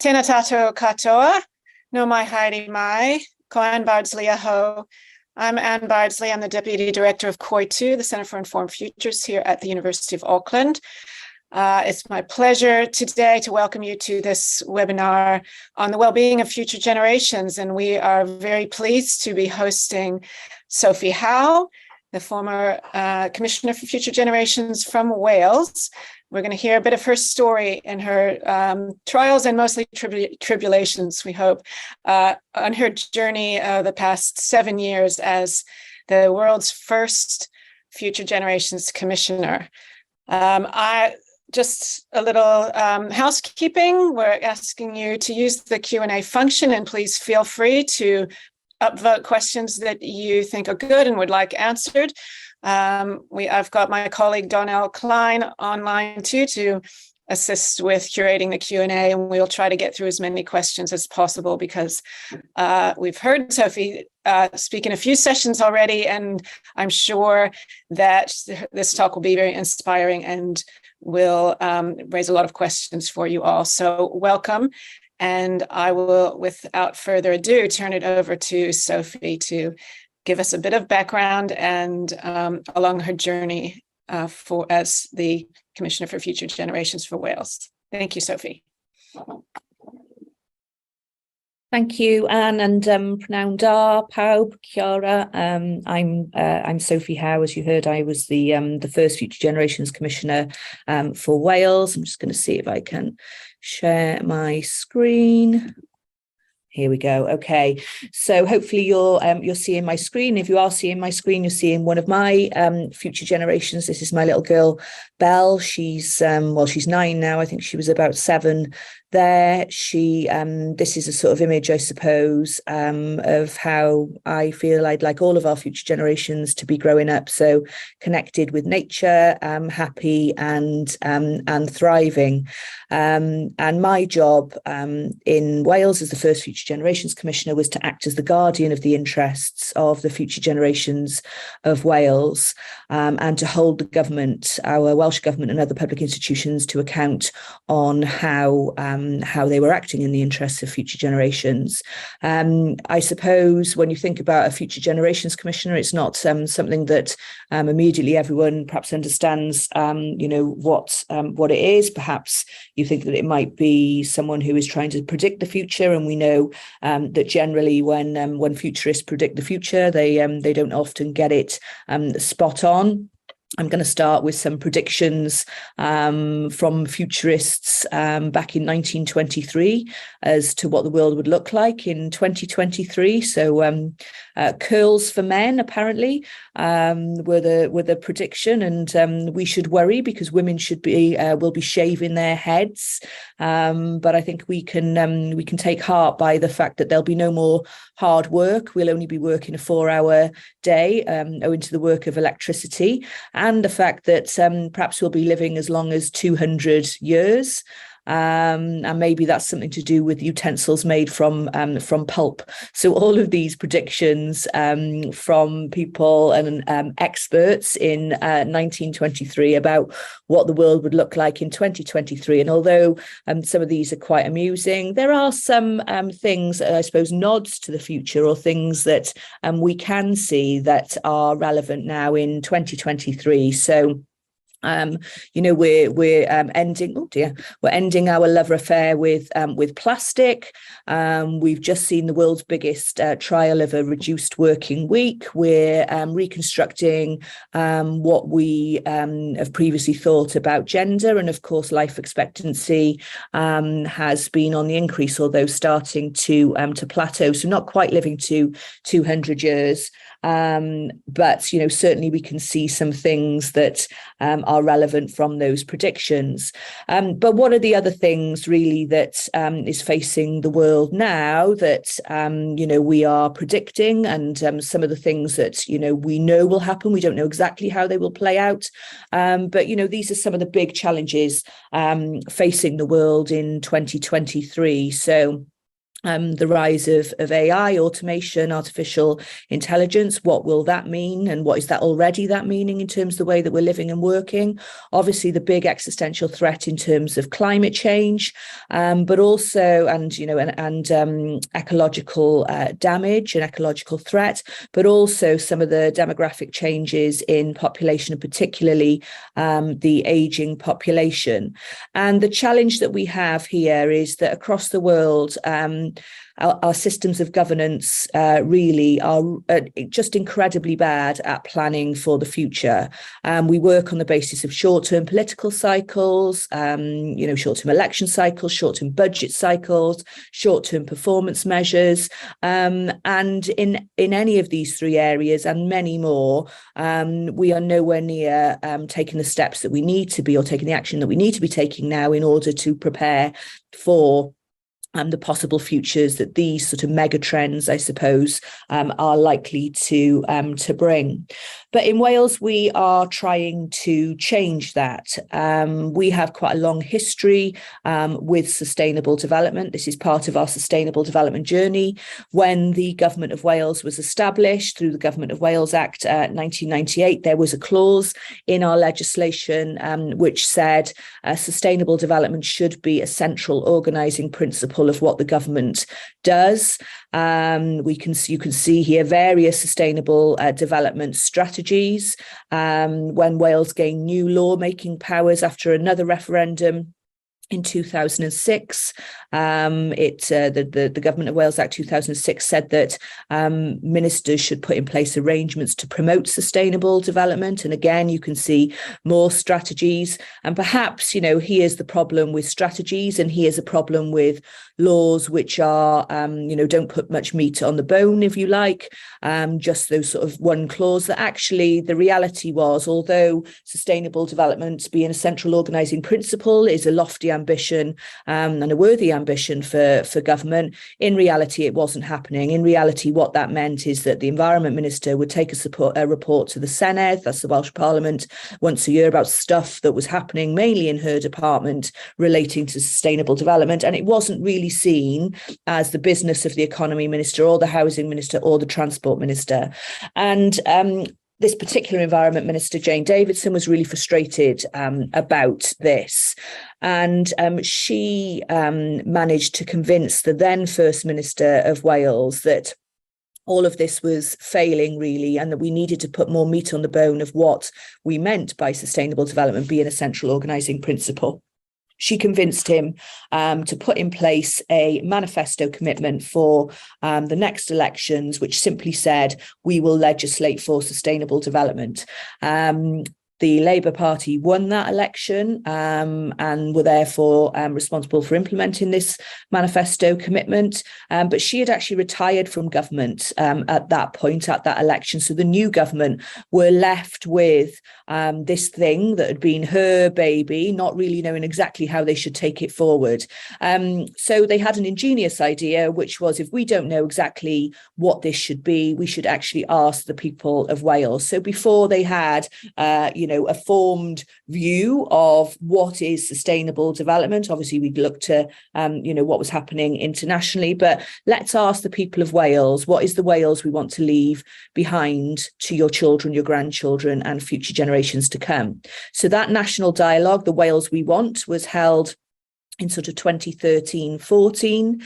Tēnā tātou katoa, no mai haere mai, ko Ann Bardsley aho. I'm Ann Bardsley. I'm the Deputy Director of COI2, the Centre for Informed Futures here at the University of Auckland. It's my pleasure today to welcome you to this webinar on the well-being of future generations. And we are very pleased to be hosting Sophie Howe, the former Commissioner for Future Generations from Wales. We're going to hear a bit of her story and her trials and mostly tribulations, we hope, on her journey the past 7 years as the world's first Future Generations Commissioner. Just a little housekeeping. We're asking you to use the Q&A function, and please feel free to upvote questions that you think are good and would like answered. I've got my colleague Donnell Klein online too to assist with curating the Q&A, and we'll try to get through as many questions as possible because we've heard Sophie speak in a few sessions already, and I'm sure that this talk will be very inspiring and will raise a lot of questions for you all. So welcome. And I will, without further ado, turn it over to Sophie to give us a bit of background and along her journey as the Commissioner for Future Generations for Wales. Thank you, Sophie. Thank you, Anne, and Pnawn da, pawb, Kiara. I'm Sophie Howe. As you heard, I was the first Future Generations Commissioner for Wales. I'm just going to see if I can share my screen. Here we go. Okay, so hopefully you're seeing my screen. If you are seeing my screen, you're seeing one of my future generations. This is my little girl, Belle. She's 9 now. I think she was about 7 there. This is a sort of image, I suppose, of how I feel I'd like all of our future generations to be growing up. So connected with nature, happy and thriving. And my job in Wales as the first Future Generations Commissioner was to act as the guardian of the interests of the future generations of Wales, and to hold the government, our Welsh Government and other public institutions to account on how they were acting in the interests of future generations. I suppose when you think about a Future Generations Commissioner, it's not something that immediately everyone perhaps understands, what it is. Perhaps you think that it might be someone who is trying to predict the future, and we know that generally when futurists predict the future, they don't often get it spot on. I'm going to start with some predictions from futurists back in 1923 as to what the world would look like in 2023. So curls for men apparently were the prediction, and we should worry because women will be shaving their heads. But I think we can take heart by the fact that there'll be no more hard work. We'll only be working a 4-hour day owing to the work of electricity, and the fact that perhaps we'll be living as long as 200 years. And maybe that's something to do with utensils made from pulp. So all of these predictions from people and experts in 1923 about what the world would look like in 2023. And although some of these are quite amusing, there are some things, I suppose, nods to the future, or things that we can see that are relevant now in 2023. So we're ending our love affair with plastic. We've just seen the world's biggest trial of a reduced working week. We're reconstructing what we have previously thought about gender, and of course life expectancy has been on the increase, although starting to plateau. So not quite living to 200 years. But certainly we can see some things that are relevant from those predictions. But what are the other things really that is facing the world now that we are predicting, and some of the things that we know will happen. We don't know exactly how they will play out, but these are some of the big challenges facing the world in 2023. So the rise of AI, automation, artificial intelligence. What will that mean? And what is that already that meaning in terms of the way that we're living and working? Obviously, the big existential threat in terms of climate change, but also, ecological damage and ecological threat, but also some of the demographic changes in population, and particularly the aging population. And the challenge that we have here is that across the world, our systems of governance really are just incredibly bad at planning for the future. We work on the basis of short-term political cycles, short-term election cycles, short-term budget cycles, short-term performance measures. And in any of these three areas and many more, we are nowhere near taking the steps that we need to be, or taking the action that we need to be taking now in order to prepare for the possible futures that these sort of mega trends, I suppose, are likely to bring. But in Wales, we are trying to change that. We have quite a long history with sustainable development. This is part of our sustainable development journey. When the Government of Wales was established through the Government of Wales Act 1998, there was a clause in our legislation which said sustainable development should be a central organising principle of what the government does. You can see here various sustainable development strategies. When Wales gained new lawmaking powers after another referendum in 2006, the Government of Wales Act 2006 said that ministers should put in place arrangements to promote sustainable development. And again, you can see more strategies. And perhaps, here's the problem with strategies, and here's a problem with laws which are, don't put much meat on the bone, if you like, just those sort of one clause. That actually the reality was, although sustainable development being a central organising principle is a lofty ambition and a worthy ambition for government, in reality it wasn't happening. In reality, what that meant is that the Environment Minister would take a report to the Senedd, that's the Welsh Parliament, once a year about stuff that was happening mainly in her department relating to sustainable development, and it wasn't really seen as the business of the Economy Minister or the Housing Minister or the Transport Minister. And this particular Environment Minister, Jane Davidson, was really frustrated about this. And she managed to convince the then First Minister of Wales that all of this was failing, really, and that we needed to put more meat on the bone of what we meant by sustainable development being a central organising principle. She convinced him to put in place a manifesto commitment for the next elections, which simply said, we will legislate for sustainable development. The Labour Party won that election and were therefore responsible for implementing this manifesto commitment. But she had actually retired from government at that point, at that election. So the new government were left with this thing that had been her baby, not really knowing exactly how they should take it forward. So they had an ingenious idea, which was, if we don't know exactly what this should be, we should actually ask the people of Wales. So before they had, a formed view of what is sustainable development. Obviously, we'd look to, what was happening internationally, but let's ask the people of Wales, what is the Wales we want to leave behind to your children, your grandchildren, and future generations to come? So that national dialogue, the Wales we want, was held in sort of 2013-14,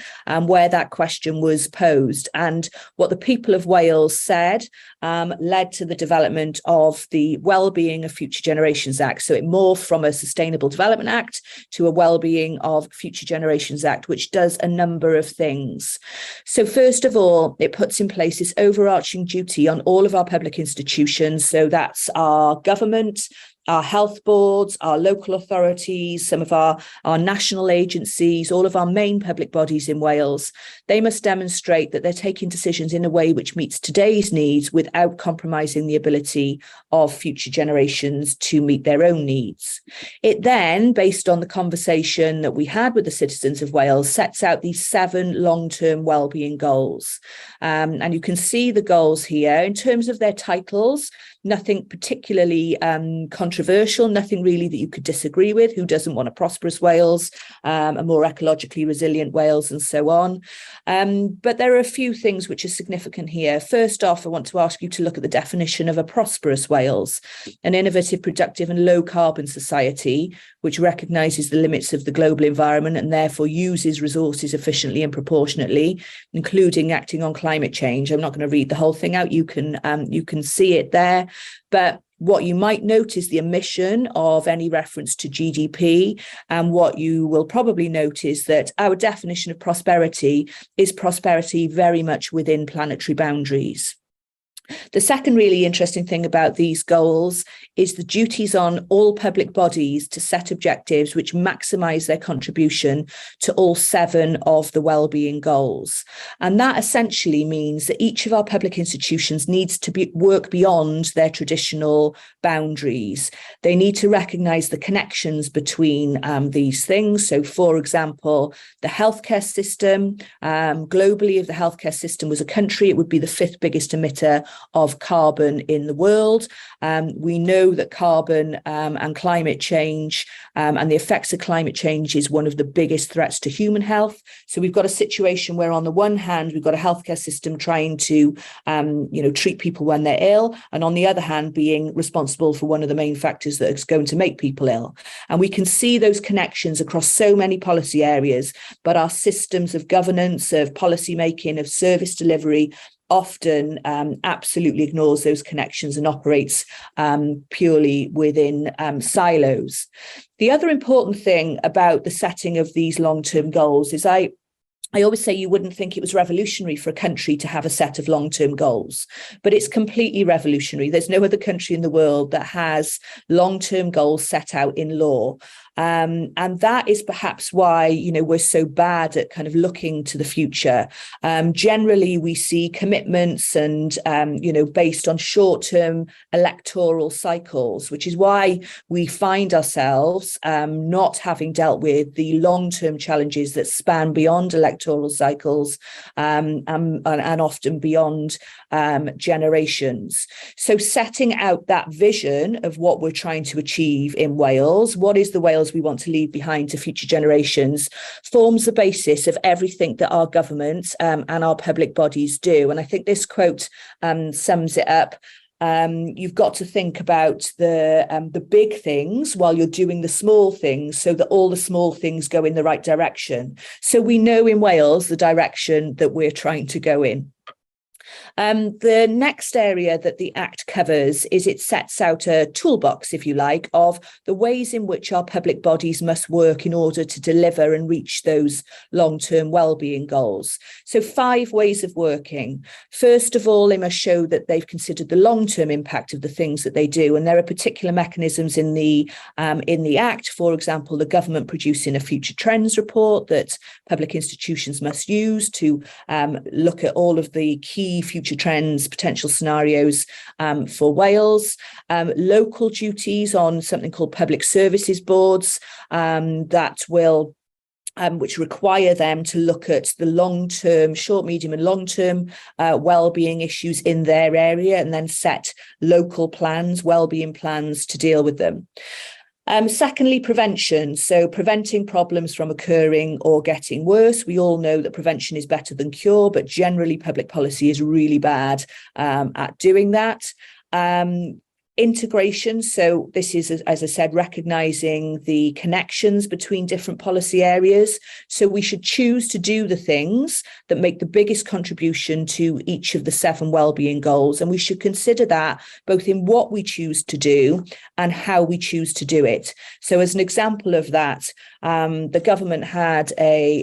where that question was posed. And what the people of Wales said led to the development of the Wellbeing of Future Generations Act. So it morphed from a Sustainable Development Act to a Wellbeing of Future Generations Act, which does a number of things. So first of all, it puts in place this overarching duty on all of our public institutions. So that's our government, our health boards, our local authorities, some of our national agencies, all of our main public bodies in Wales. They must demonstrate that they're taking decisions in a way which meets today's needs without compromising the ability of future generations to meet their own needs. It then, based on the conversation that we had with the citizens of Wales, sets out these 7 long-term wellbeing goals. And you can see the goals here in terms of their titles. Nothing particularly controversial controversial, nothing really that you could disagree with. Who doesn't want a prosperous Wales, a more ecologically resilient Wales, and so on? But there are a few things which are significant here. First off, I want to ask you to look at the definition of a prosperous Wales, an innovative, productive and low carbon society, which recognises the limits of the global environment and therefore uses resources efficiently and proportionately, including acting on climate change. I'm not going to read the whole thing out. You can see it there. But what you might note is the omission of any reference to GDP. And what you will probably note is that our definition of prosperity is prosperity very much within planetary boundaries. The second really interesting thing about these goals is the duties on all public bodies to set objectives which maximise their contribution to all 7 of the wellbeing goals. And that essentially means that each of our public institutions needs to work beyond their traditional boundaries. They need to recognise the connections between these things. So, for example, the healthcare system, globally, if the healthcare system was a country, it would be the 5th biggest emitter of carbon in the world. We know that carbon and climate change and the effects of climate change is one of the biggest threats to human health. So we've got a situation where on the one hand, we've got a healthcare system trying to treat people when they're ill, and on the other hand, being responsible for one of the main factors that is going to make people ill. And we can see those connections across so many policy areas, but our systems of governance, of policy making, of service delivery often absolutely ignores those connections and operates purely within silos. The other important thing about the setting of these long-term goals is I always say you wouldn't think it was revolutionary for a country to have a set of long-term goals, but it's completely revolutionary. There's no other country in the world that has long-term goals set out in law. And that is perhaps why, we're so bad at kind of looking to the future. Generally, we see commitments and, based on short-term electoral cycles, which is why we find ourselves not having dealt with the long-term challenges that span beyond electoral cycles and often beyond generations. So setting out that vision of what we're trying to achieve in Wales, what is the Wales we want to leave behind to future generations, forms the basis of everything that our government and our public bodies do. And I think this quote sums it up. You've got to think about the big things while you're doing the small things so that all the small things go in the right direction. So we know in Wales the direction that we're trying to go in. The next area that the Act covers is it sets out a toolbox, if you like, of the ways in which our public bodies must work in order to deliver and reach those long-term wellbeing goals. So 5 ways of working. First of all, they must show that they've considered the long-term impact of the things that they do. And there are particular mechanisms in the Act, for example, the government producing a future trends report that public institutions must use to look at all of the key future trends, potential scenarios for Wales, local duties on something called public services boards that will which require them to look at the long-term, short, medium and long-term well-being issues in their area and then set local plans, well-being plans to deal with them. Secondly, prevention. So preventing problems from occurring or getting worse. We all know that prevention is better than cure, but generally public policy is really bad at doing that. Integration. So this is, as I said, recognising the connections between different policy areas. So we should choose to do the things that make the biggest contribution to each of the 7 wellbeing goals. And we should consider that both in what we choose to do and how we choose to do it. So as an example of that, the government had a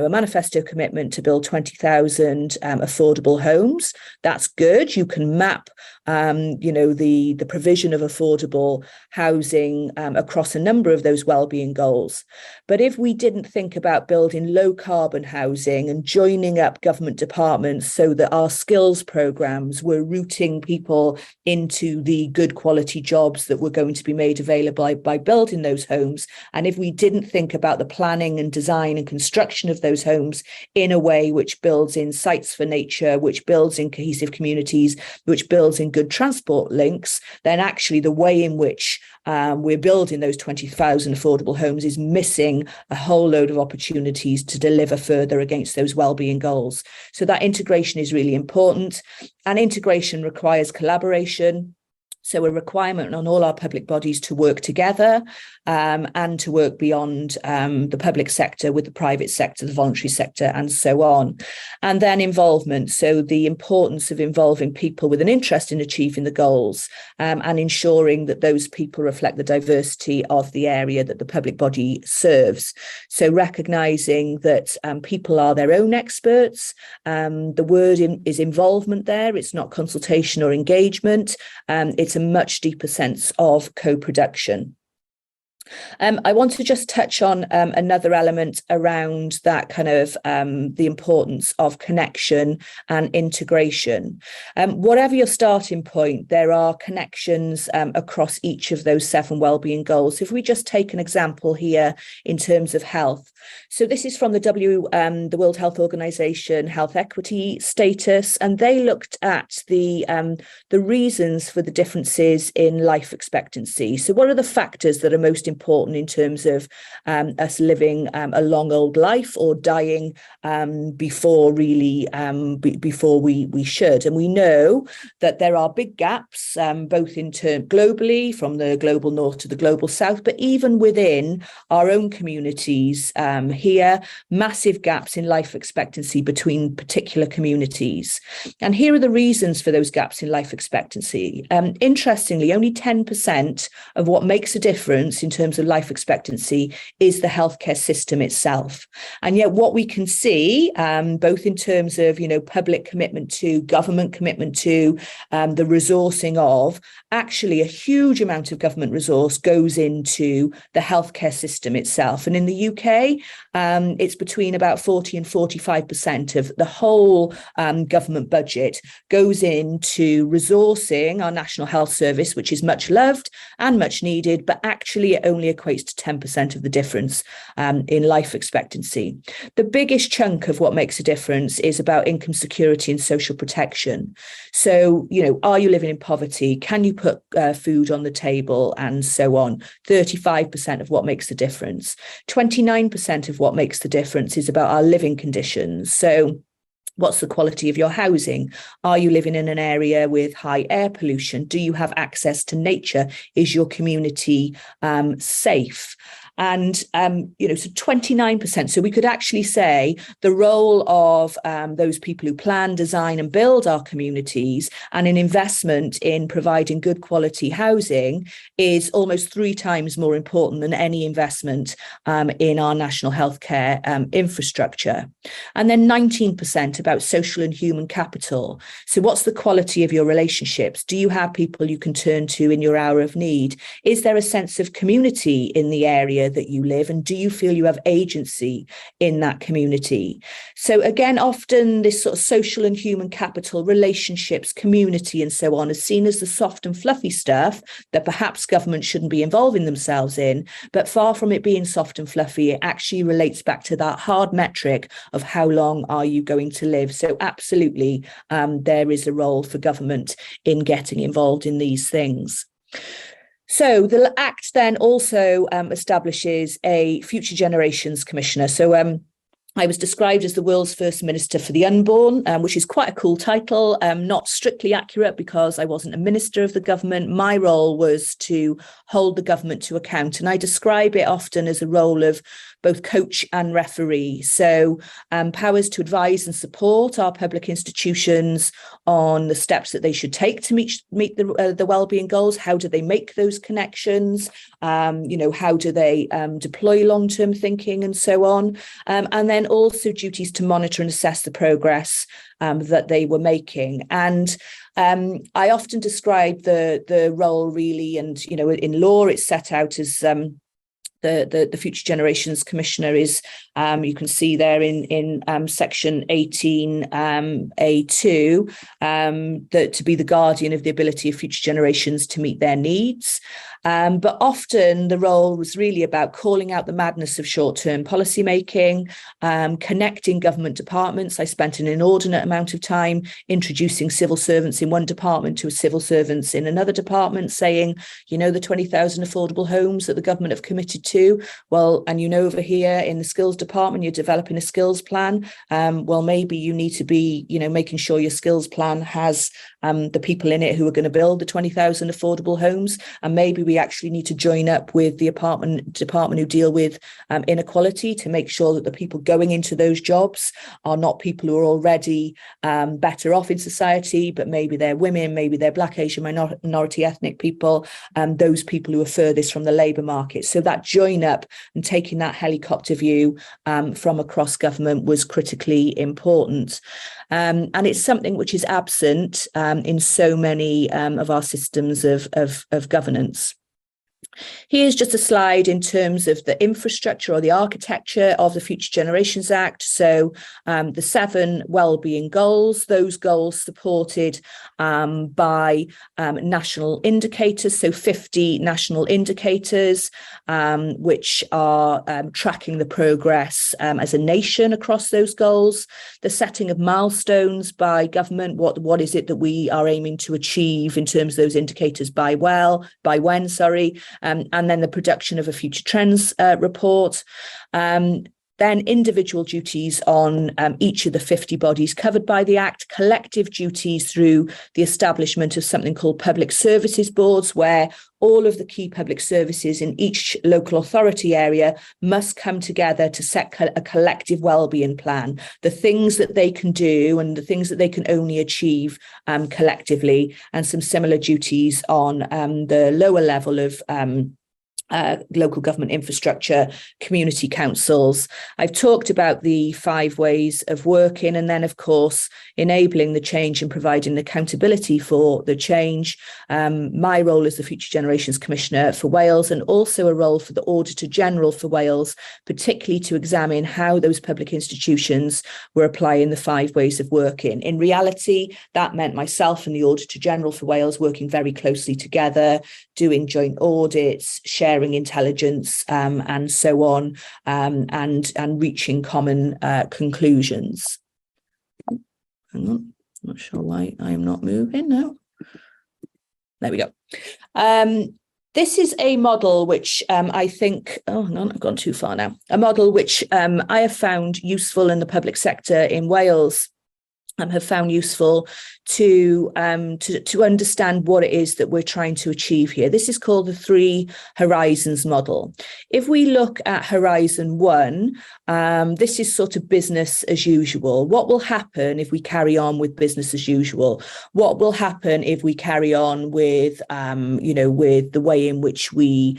manifesto commitment to build 20,000 affordable homes. That's good. You can map the provision of affordable housing across a number of those wellbeing goals. But if we didn't think about building low carbon housing and joining up government departments so that our skills programs were routing people into the good quality jobs that were going to be made available by building those homes, and if we didn't think about the planning and design and construction of those homes in a way which builds in sites for nature, which builds in cohesive communities, which builds in good transport links, then actually the way in which we're building those 20,000 affordable homes is missing a whole load of opportunities to deliver further against those wellbeing goals. So that integration is really important, and integration requires collaboration. So a requirement on all our public bodies to work together and to work beyond the public sector with the private sector, the voluntary sector, and so on. And then involvement. So the importance of involving people with an interest in achieving the goals and ensuring that those people reflect the diversity of the area that the public body serves. So recognising that people are their own experts. The word is involvement there. It's not consultation or engagement. It's a much deeper sense of co-production. I want to just touch on another element around that kind of the importance of connection and integration. Whatever your starting point, there are connections across each of those 7 wellbeing goals. If we just take an example here in terms of health. So this is from the World Health Organization Health Equity Status, and they looked at the reasons for the differences in life expectancy. So what are the factors that are most important in terms of us living a long old life or dying before we should? And we know that there are big gaps, both in terms globally, from the global north to the global south, but even within our own communities here, massive gaps in life expectancy between particular communities. And here are the reasons for those gaps in life expectancy. Interestingly, only 10% of what makes a difference in terms of life expectancy is the healthcare system itself. And yet what we can see, both in terms of, public commitment to, government commitment to, the resourcing of, actually a huge amount of government resource goes into the healthcare system itself. And in the UK, it's between about 40 and 45% of the whole government budget goes into resourcing our National Health Service, which is much loved and much needed, but actually it only equates to 10% of the difference in life expectancy. The biggest chunk of what makes a difference is about income security and social protection. So, are you living in poverty? Can you put food on the table, and so on? 35% of what makes the difference. 29% of what makes the difference is about our living conditions. So what's the quality of your housing? Are you living in an area with high air pollution? Do you have access to nature? Is your community safe? And, so 29%. So we could actually say the role of those people who plan, design and build our communities and an investment in providing good quality housing is almost 3 times more important than any investment in our national healthcare infrastructure. And then 19% about social and human capital. So what's the quality of your relationships? Do you have people you can turn to in your hour of need? Is there a sense of community in the area that you live, and do you feel you have agency in that community? So again, often this sort of social and human capital, relationships, community and so on is seen as the soft and fluffy stuff that perhaps government shouldn't be involving themselves in, but far from it being soft and fluffy, it actually relates back to that hard metric of how long are you going to live. So absolutely there is a role for government in getting involved in these things. So the Act then also establishes a Future Generations Commissioner. So I was described as the world's first minister for the unborn, which is quite a cool title, not strictly accurate because I wasn't a minister of the government. My role was to hold the government to account, and I describe it often as a role of both coach and referee. So powers to advise and support our public institutions on the steps that they should take to meet the wellbeing goals. How do they make those connections? How do they deploy long-term thinking and so on? And then also duties to monitor and assess the progress that they were making. And I often describe the role really, and in law it's set out as the Future Generations Commissioner is, you can see there in section 18A2, that to be the guardian of the ability of future generations to meet their needs. But often the role was really about calling out the madness of short-term policy making, connecting government departments. I spent an inordinate amount of time introducing civil servants in one department to civil servants in another department, saying, you know, the 20,000 affordable homes that the government have committed to, well, and you know, over here in the skills department, you're developing a skills plan. Well, maybe you need to be, you know, making sure your skills plan has the people in it who are going to build the 20,000 affordable homes. And maybe we actually need to join up with the department who deal with inequality to make sure that the people going into those jobs are not people who are already better off in society, but maybe they're women, maybe they're Black, Asian, minority ethnic people, those people who are furthest from the labour market. So that join up and taking that helicopter view from across government was critically important. And it's something which is absent in so many of our systems of governance. Here's just a slide in terms of the infrastructure or the architecture of the Future Generations Act. So the 7 wellbeing goals, those goals supported by national indicators, so 50 national indicators, which are tracking the progress as a nation across those goals, the setting of milestones by government, what is it that we are aiming to achieve in terms of those indicators by when, and then the production of a future trends report. Then individual duties on each of the 50 bodies covered by the Act, collective duties through the establishment of something called public services boards, where all of the key public services in each local authority area must come together to set a collective wellbeing plan, the things that they can do and the things that they can only achieve collectively, and some similar duties on the lower level of local government infrastructure, community councils. I've talked about the 5 ways of working, and then of course enabling the change and providing accountability for the change. My role as the Future Generations Commissioner for Wales, and also a role for the Auditor General for Wales, particularly to examine how those public institutions were applying the 5 ways of working. In reality, that meant myself and the Auditor General for Wales working very closely together, doing joint audits, sharing intelligence and so on, and reaching common conclusions. Hang on, not sure why I am not moving now. There we go. This is a model which I think, oh no, I've gone too far now. A model which I have found useful in the public sector in Wales. Have found useful to understand what it is that we're trying to achieve here. This is called the 3 Horizons model. If we look at Horizon 1, this is sort of business as usual. What will happen if we carry on with business as usual? What will happen if we carry on with, with the way in which we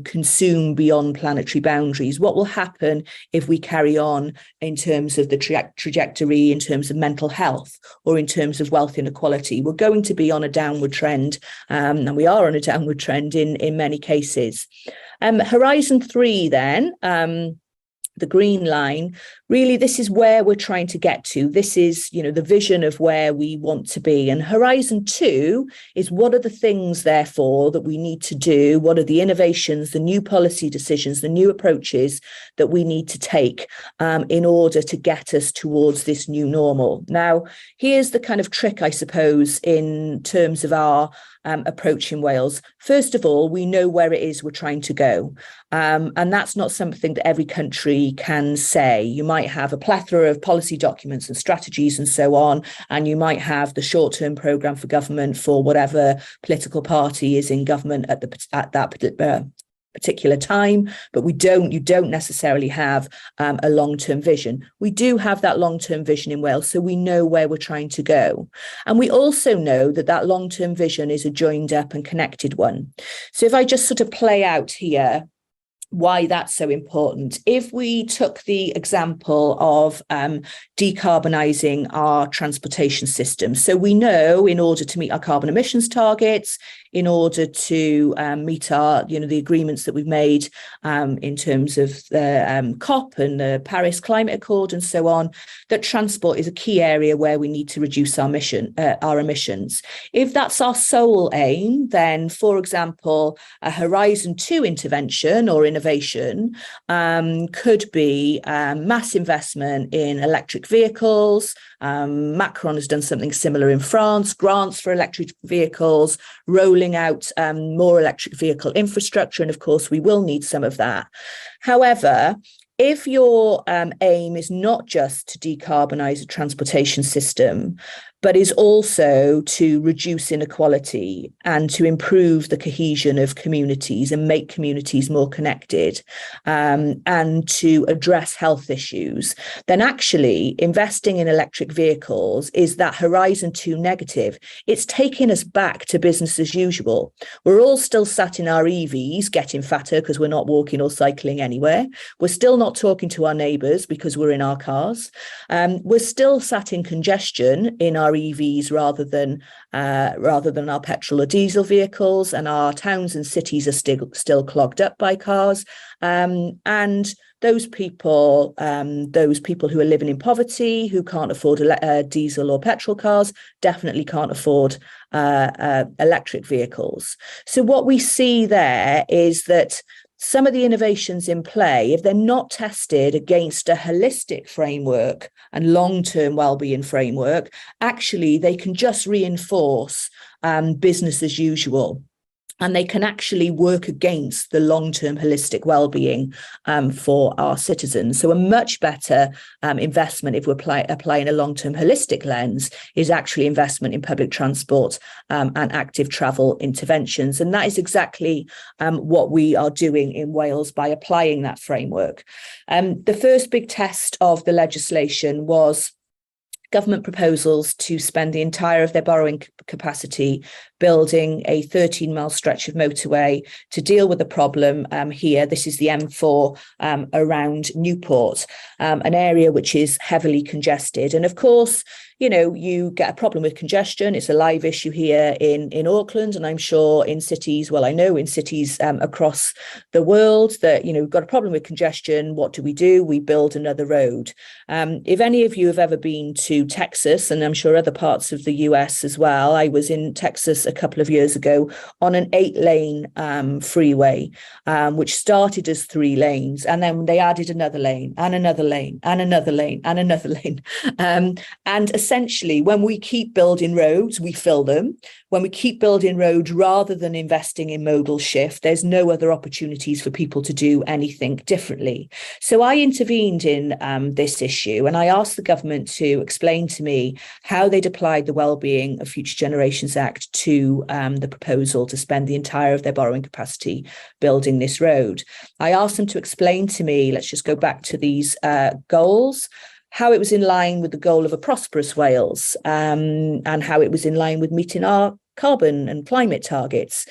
consume beyond planetary boundaries? What will happen if we carry on in terms of the trajectory, in terms of mental health, or in terms of wealth inequality? We're going to be on a downward trend, and we are on a downward trend in many cases. Horizon 3 then, the green line, really this is where we're trying to get to. This is, the vision of where we want to be. And Horizon 2 is what are the things, therefore, that we need to do? What are the innovations, the new policy decisions, the new approaches that we need to take in order to get us towards this new normal? Now, here's the kind of trick, I suppose, in terms of our approach in Wales. First of all, we know where it is we're trying to go. And that's not something that every country can say. You might have a plethora of policy documents and strategies and so on, and you might have the short-term programme for government for whatever political party is in government at that particular time, but you don't necessarily have a long-term vision. We do have that long-term vision in Wales, so we know where we're trying to go. And we also know that that long-term vision is a joined up and connected one. So if I just sort of play out here, why that's so important. If we took the example of decarbonising our transportation system, so we know in order to meet our carbon emissions targets, in order to meet our, the agreements that we've made in terms of the COP and the Paris Climate Accord and so on, that transport is a key area where we need to reduce our emissions. If that's our sole aim, then, for example, a Horizon 2 intervention or innovation could be mass investment in electric vehicles. Macron has done something similar in France, grants for electric vehicles, rolling out more electric vehicle infrastructure. And of course, we will need some of that. However, if your aim is not just to decarbonise a transportation system, but is also to reduce inequality and to improve the cohesion of communities and make communities more connected, and to address health issues, then actually investing in electric vehicles is that Horizon 2 negative. It's taking us back to business as usual. We're all still sat in our EVs getting fatter because we're not walking or cycling anywhere. We're still not talking to our neighbours because we're in our cars. We're still sat in congestion in our EVs rather than our petrol or diesel vehicles, and our towns and cities are still clogged up by cars. And those people who are living in poverty, who can't afford diesel or petrol cars, definitely can't afford electric vehicles. So what we see there is that some of the innovations in play, if they're not tested against a holistic framework and long-term wellbeing framework, actually they can just reinforce business as usual. And they can actually work against the long-term holistic well-being for our citizens. So a much better investment, if we're applying a long-term holistic lens, is actually investment in public transport and active travel interventions. And that is exactly what we are doing in Wales by applying that framework. The first big test of the legislation was government proposals to spend the entire of their borrowing capacity building a 13-mile stretch of motorway to deal with the problem here. This is the M4 around Newport, an area which is heavily congested. And of course, you get a problem with congestion. It's a live issue here in Auckland, and I'm sure in cities, I know in cities across the world that, we've got a problem with congestion. What do? We build another road. If any of you have ever been to Texas, and I'm sure other parts of the US as well, I was in Texas a couple of years ago on an 8-lane freeway, which started as 3 lanes, and then they added another lane and another lane and another lane and another lane. And essentially, when we keep building roads, we fill them. When we keep building roads rather than investing in modal shift, there's no other opportunities for people to do anything differently. So I intervened in this issue, and I asked the government to explain to me how they'd applied the Wellbeing of Future Generations Act to the proposal to spend the entire of their borrowing capacity building this road. I asked them to explain to me, let's just go back to these goals, how it was in line with the goal of a prosperous Wales, and how it was in line with meeting our carbon and climate targets,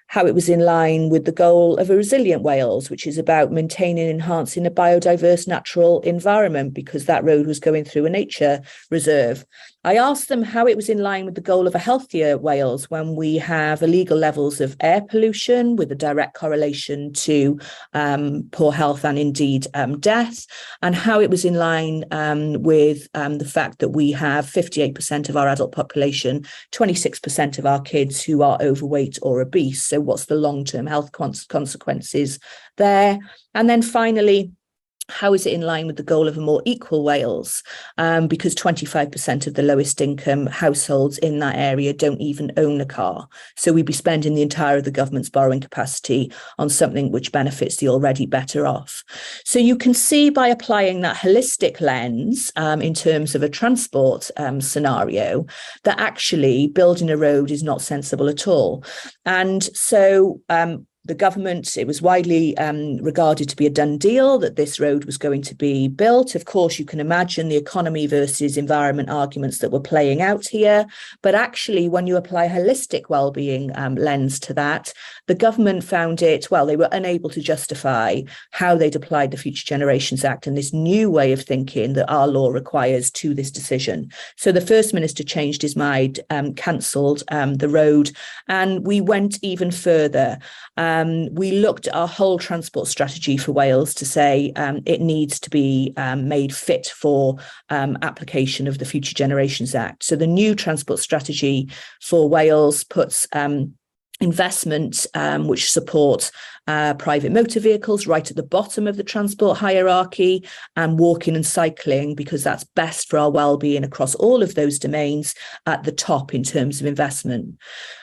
how it was in line with the goal of a resilient Wales, which is about maintaining and enhancing a biodiverse natural environment, because that road was going through a nature reserve. I asked them how it was in line with the goal of a healthier Wales when we have illegal levels of air pollution with a direct correlation to poor health and indeed death, and how it was in line with the fact that we have 58% of our adult population, 26% of our kids who are overweight or obese. So what's the long-term health consequences there? And then finally, how is it in line with the goal of a more equal Wales? Because 25% of the lowest income households in that area don't even own a car. So we'd be spending the entire of the government's borrowing capacity on something which benefits the already better off. So you can see by applying that holistic lens in terms of a transport scenario, that actually building a road is not sensible at all. And so the government, it was widely regarded to be a done deal that this road was going to be built. Of course, you can imagine the economy versus environment arguments that were playing out here. But actually, when you apply a holistic wellbeing lens to that, the government found it, well, they were unable to justify how they'd applied the Future Generations Act and this new way of thinking that our law requires to this decision. So the First Minister changed his mind, cancelled the road, and we went even further. We looked at our whole transport strategy for Wales to say it needs to be made fit for application of the Future Generations Act. So the new transport strategy for Wales puts investment which supports private motor vehicles right at the bottom of the transport hierarchy, and walking and cycling, because that's best for our well-being across all of those domains, at the top in terms of investment.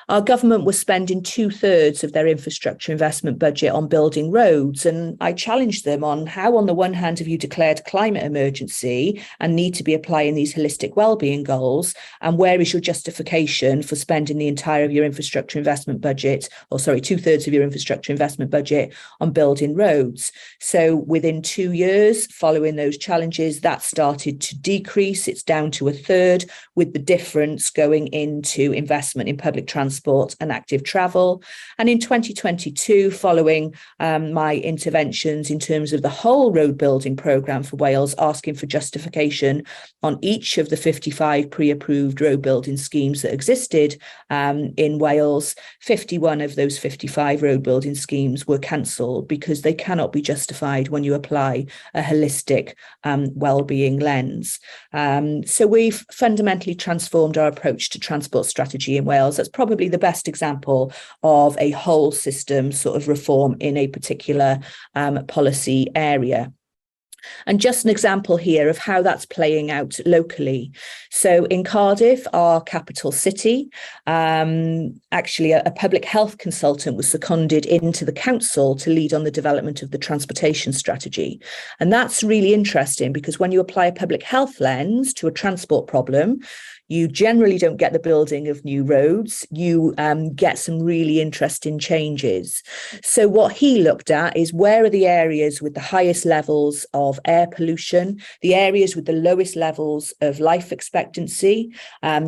Our government was spending 2/3 of their infrastructure investment budget on building roads, and I challenged them on how, on the one hand, have you declared climate emergency and need to be applying these holistic well-being goals, and where is your justification for spending the entire of your infrastructure investment budget, or sorry, 2/3 of your infrastructure investment budget on building roads? So within 2 years following those challenges, that started to decrease. It's down to 1/3, with the difference going into investment in public transport and active travel. And in 2022, following my interventions in terms of the whole road building programme for Wales, asking for justification on each of the 55 pre-approved road building schemes that existed in Wales, 51 of those 55 road building schemes were cancelled because they cannot be justified when you apply a holistic well-being lens. So we've fundamentally transformed our approach to transport strategy in Wales. That's probably the best example of a whole system sort of reform in a particular policy area. And just an example here of how that's playing out locally. So in Cardiff, our capital city, actually a public health consultant was seconded into the council to lead on the development of the transportation strategy. And that's really interesting, because when you apply a public health lens to a transport problem, you generally don't get the building of new roads. You get some really interesting changes. So what he looked at is, where are the areas with the highest levels of air pollution, the areas with the lowest levels of life expectancy,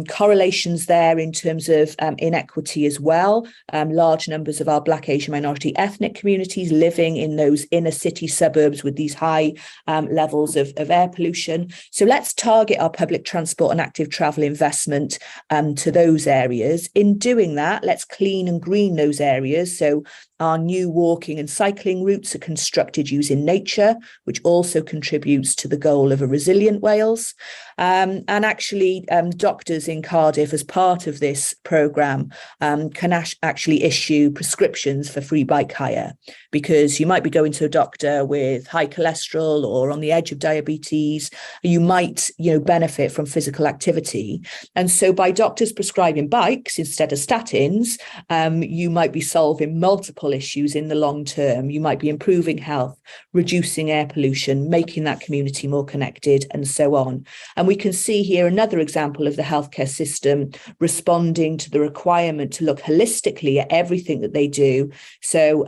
correlations there in terms of inequity as well. Large numbers of our Black, Asian, minority ethnic communities living in those inner city suburbs with these high levels of air pollution. So let's target our public transport and active travel investment to those areas. In doing that, let's clean and green those areas. So our new walking and cycling routes are constructed using nature, which also contributes to the goal of a resilient Wales. And actually, doctors in Cardiff, as part of this programme, can actually issue prescriptions for free bike hire, because you might be going to a doctor with high cholesterol or on the edge of diabetes. You might, benefit from physical activity. And so by doctors prescribing bikes instead of statins, you might be solving multiple issues in the long term. You might be improving health, reducing air pollution, making that community more connected, and so on. And we can see here another example of the healthcare system responding to the requirement to look holistically at everything that they do. So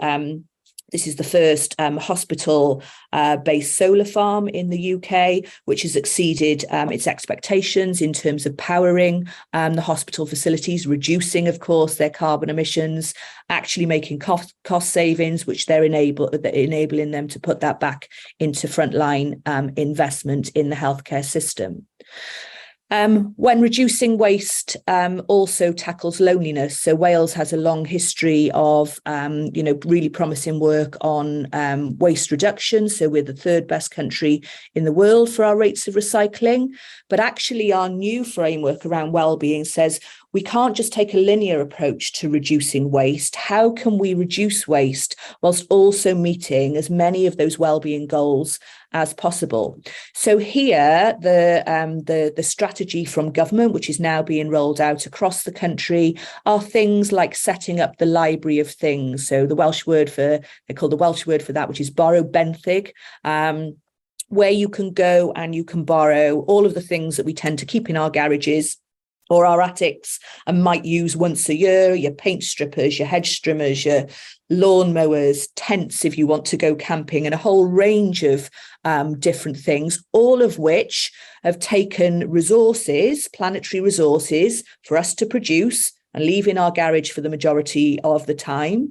this is the first hospital-based solar farm in the UK, which has exceeded its expectations in terms of powering the hospital facilities, reducing, of course, their carbon emissions, actually making cost savings, which they're enabling them to put that back into frontline investment in the healthcare system. When reducing waste also tackles loneliness. So Wales has a long history of, really promising work on waste reduction. So we're the third best country in the world for our rates of recycling. But actually our new framework around wellbeing says we can't just take a linear approach to reducing waste. How can we reduce waste whilst also meeting as many of those wellbeing goals as possible? So here, the strategy from government, which is now being rolled out across the country, are things like setting up the library of things. So they call the Welsh word for that, which is borrow benthyg, where you can go and you can borrow all of the things that we tend to keep in our garages or our attics and might use once a year, your paint strippers, your hedge trimmers, your lawn mowers, tents if you want to go camping, and a whole range of different things, all of which have taken resources, planetary resources, for us to produce and leave in our garage for the majority of the time.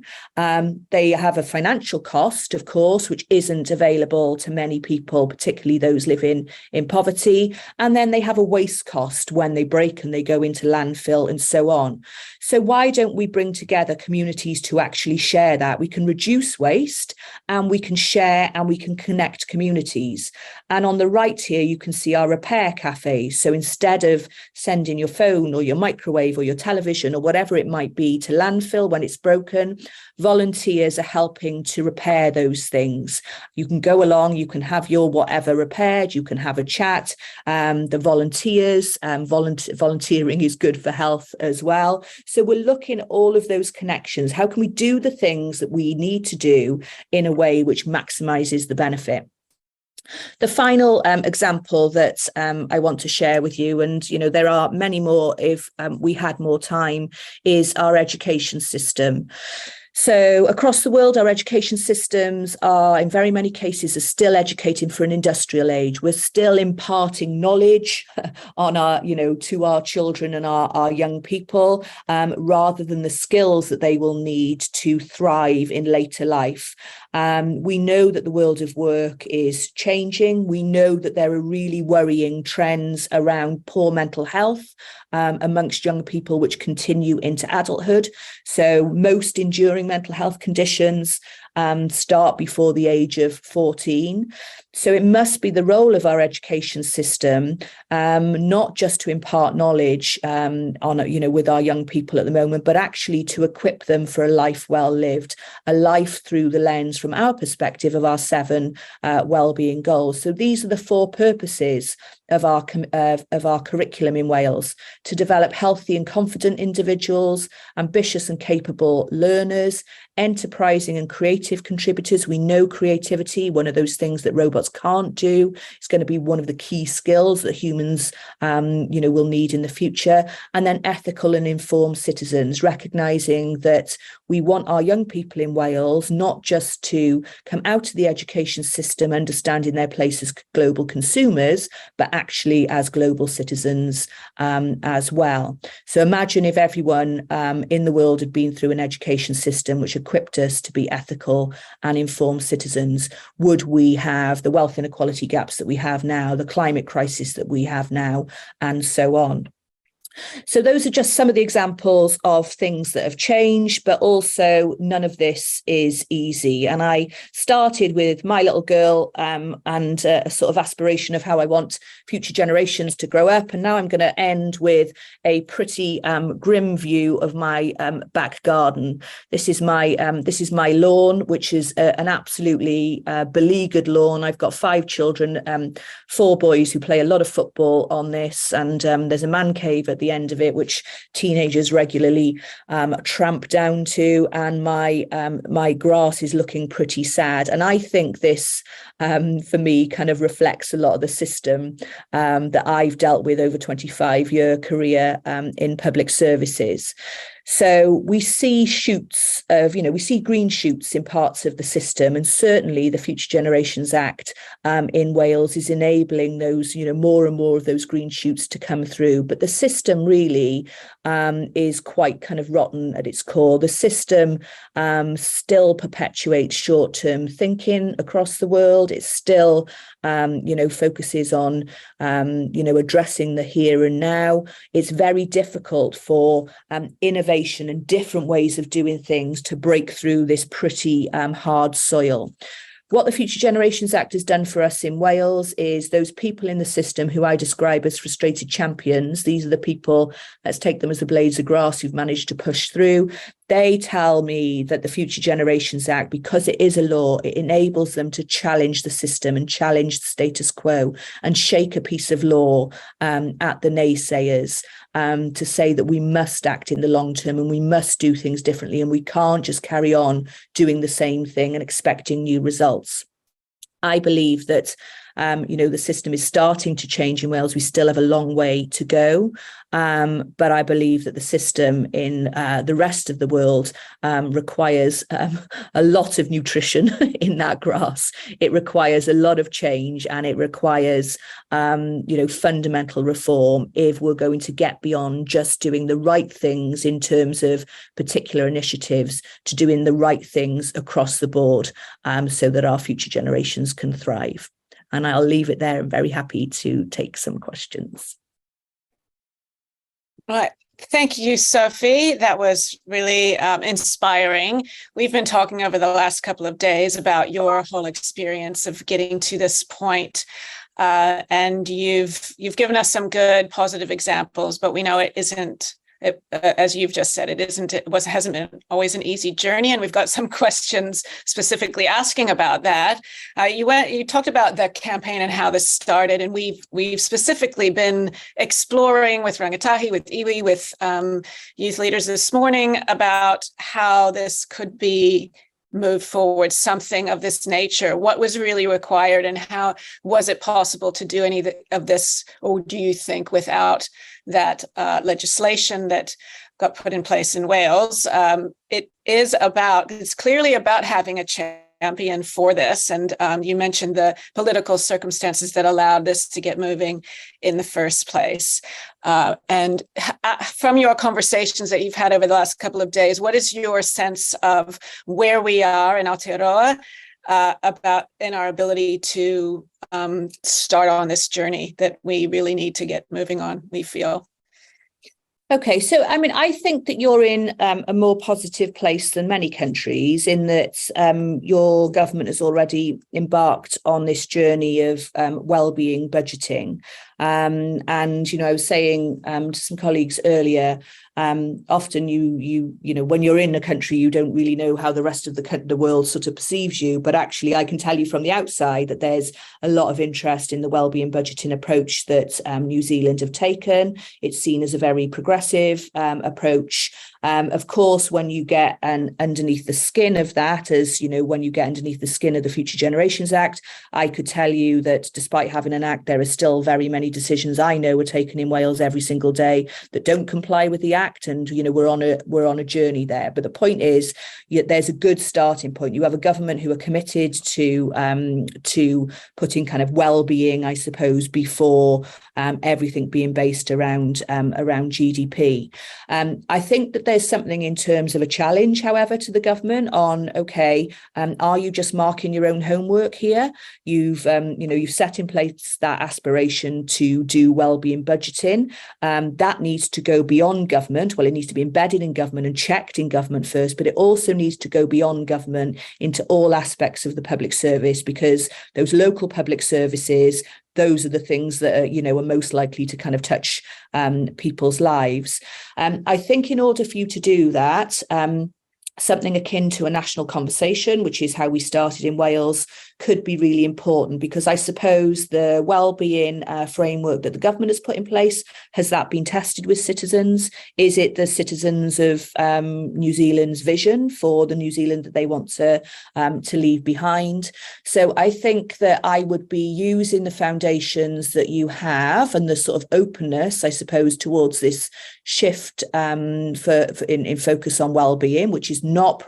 They have a financial cost, of course, which isn't available to many people, particularly those living in poverty. And then they have a waste cost when they break and they go into landfill and so on. So why don't we bring together communities to actually share that? We can reduce waste and we can share and we can connect communities. And on the right here, you can see our repair cafes. So instead of sending your phone or your microwave or your television or whatever it might be to landfill when it's broken, volunteers are helping to repair those things. You can go along, you can have your whatever repaired, you can have a chat. The volunteers, volunteering is good for health as well. So we're looking at all of those connections. How can we do the things that we need to do in a way which maximizes the benefit? The final example that I want to share with you, and there are many more if we had more time, is our education system. So across the world, our education systems are, in very many cases, are still educating for an industrial age. We're still imparting knowledge on our, to our children and our young people, rather than the skills that they will need to thrive in later life. We know that the world of work is changing. We know that there are really worrying trends around poor mental health amongst young people, which continue into adulthood. So most enduring mental health conditions start before the age of 14. So it must be the role of our education system, not just to impart knowledge with our young people at the moment, but actually to equip them for a life well lived, a life through the lens, from our perspective, of our 7 wellbeing goals. So these are the 4 purposes of our curriculum in Wales: to develop healthy and confident individuals, ambitious and capable learners, enterprising and creative contributors. We know creativity, one of those things that robots can't do. It's going to be one of the key skills that humans, will need in the future. And then ethical and informed citizens, recognising that we want our young people in Wales not just to come out of the education system understanding their place as global consumers, but actually as global citizens as well. So imagine if everyone in the world had been through an education system which equipped us to be ethical and informed citizens. Would we have the wealth inequality gaps that we have now, the climate crisis that we have now, and so on? So those are just some of the examples of things that have changed, but also none of this is easy. And I started with my little girl and a sort of aspiration of how I want future generations to grow up. And now I'm going to end with a pretty grim view of my back garden. This is my lawn, which is an absolutely beleaguered lawn. I've got 5 children, 4 boys who play a lot of football on this, and there's a man cave at the end of it, which teenagers regularly tramp down to, and my grass is looking pretty sad. And I think this, for me, kind of reflects a lot of the system that I've dealt with over 25-year career in public services. So we see shoots of, we see green shoots in parts of the system, and certainly the Future Generations Act in Wales is enabling those, more and more of those green shoots to come through. But the system really is quite kind of rotten at its core. The system still perpetuates short-term thinking across the world. It still, focuses on, addressing the here and now. It's very difficult for innovation and different ways of doing things to break through this pretty hard soil. What the Future Generations Act has done for us in Wales is those people in the system who I describe as frustrated champions. These are the people, let's take them as the blades of grass, who've managed to push through. They tell me that the Future Generations Act, because it is a law, it enables them to challenge the system and challenge the status quo and shake a piece of law at the naysayers, to say that we must act in the long term and we must do things differently, and we can't just carry on doing the same thing and expecting new results. I believe that The system is starting to change in Wales. We still have a long way to go. But I believe that the system in the rest of the world requires a lot of nutrition in that grass. It requires a lot of change, and it requires, fundamental reform if we're going to get beyond just doing the right things in terms of particular initiatives to doing the right things across the board, so that our future generations can thrive. And I'll leave it there. I'm very happy to take some questions. Right. Thank you, Sophie. That was really inspiring. We've been talking over the last couple of days about your whole experience of getting to this point. And you've given us some good, positive examples, but we know it isn't, as you've just said, hasn't been always an easy journey. And we've got some questions specifically asking about that. You talked about the campaign and how this started, and we've specifically been exploring with rangatahi, with iwi, with youth leaders this morning about how this could be move forward, something of this nature. What was really required, and how was it possible to do any of this, or do you think, without that legislation that got put in place in Wales? It's clearly about having a champion for this. And you mentioned the political circumstances that allowed this to get moving in the first place. And from your conversations that you've had over the last couple of days, what is your sense of where we are in Aotearoa about in our ability to start on this journey that we really need to get moving on, we feel? Okay, so I think that you're in a more positive place than many countries, in that your government has already embarked on this journey of wellbeing budgeting. And I was saying to some colleagues earlier, often you when you're in a country, you don't really know how the rest of the world sort of perceives you. But actually, I can tell you from the outside that there's a lot of interest in the wellbeing budgeting approach that New Zealand have taken. It's seen as a very progressive approach. Of course, when you get underneath the skin of that, when you get underneath the skin of the Future Generations Act, I could tell you that despite having an act, there are still very many decisions I know are taken in Wales every single day that don't comply with the act, and we're on a journey there. But the point is, there's a good starting point. You have a government who are committed to putting kind of well-being, I suppose, before everything being based around GDP. I think that there's something in terms of a challenge, however, to the government on, are you just marking your own homework here? You've set in place that aspiration to do wellbeing budgeting. That needs to go beyond government. Well, it needs to be embedded in government and checked in government first, but it also needs to go beyond government into all aspects of the public service, because those local public services, those are the things that are most likely to kind of touch people's lives. I think in order for you to do that, something akin to a national conversation, which is how we started in Wales, could be really important, because I suppose the wellbeing framework that the government has put in place, has that been tested with citizens? Is it the citizens of New Zealand's vision for the New Zealand that they want to leave behind? So I think that I would be using the foundations that you have and the sort of openness, I suppose, towards this shift in focus on wellbeing, which is not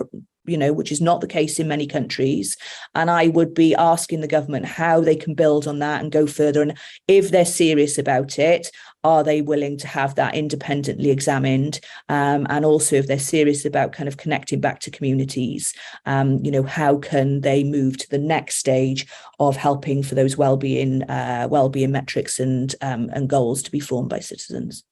the case in many countries. And I would be asking the government how they can build on that and go further. And if they're serious about it, are they willing to have that independently examined? And also, if they're serious about kind of connecting back to communities, how can they move to the next stage of helping for those wellbeing metrics and goals to be formed by citizens?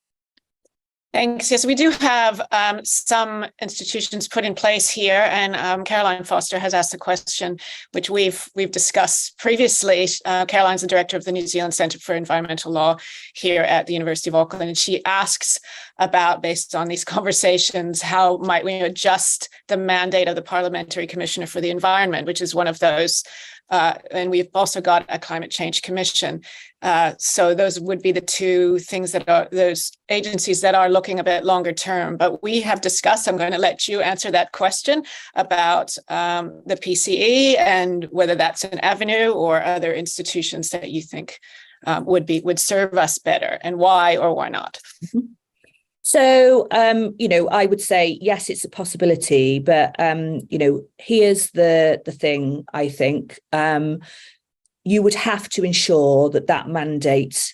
Thanks. Yes, we do have some institutions put in place here, and Caroline Foster has asked a question, which we've discussed previously. Caroline's the director of the New Zealand Centre for Environmental Law here at the University of Auckland, and she asks about, based on these conversations, how might we adjust the mandate of the Parliamentary Commissioner for the Environment, which is one of those And we've also got a climate change commission. So those would be the two things that are those agencies that are looking a bit longer term. But we have discussed, I'm going to let you answer that question about the PCE and whether that's an avenue or other institutions that you think would serve us better, and why or why not. So, I would say, yes, it's a possibility, but, here's the thing, I think. You would have to ensure that mandate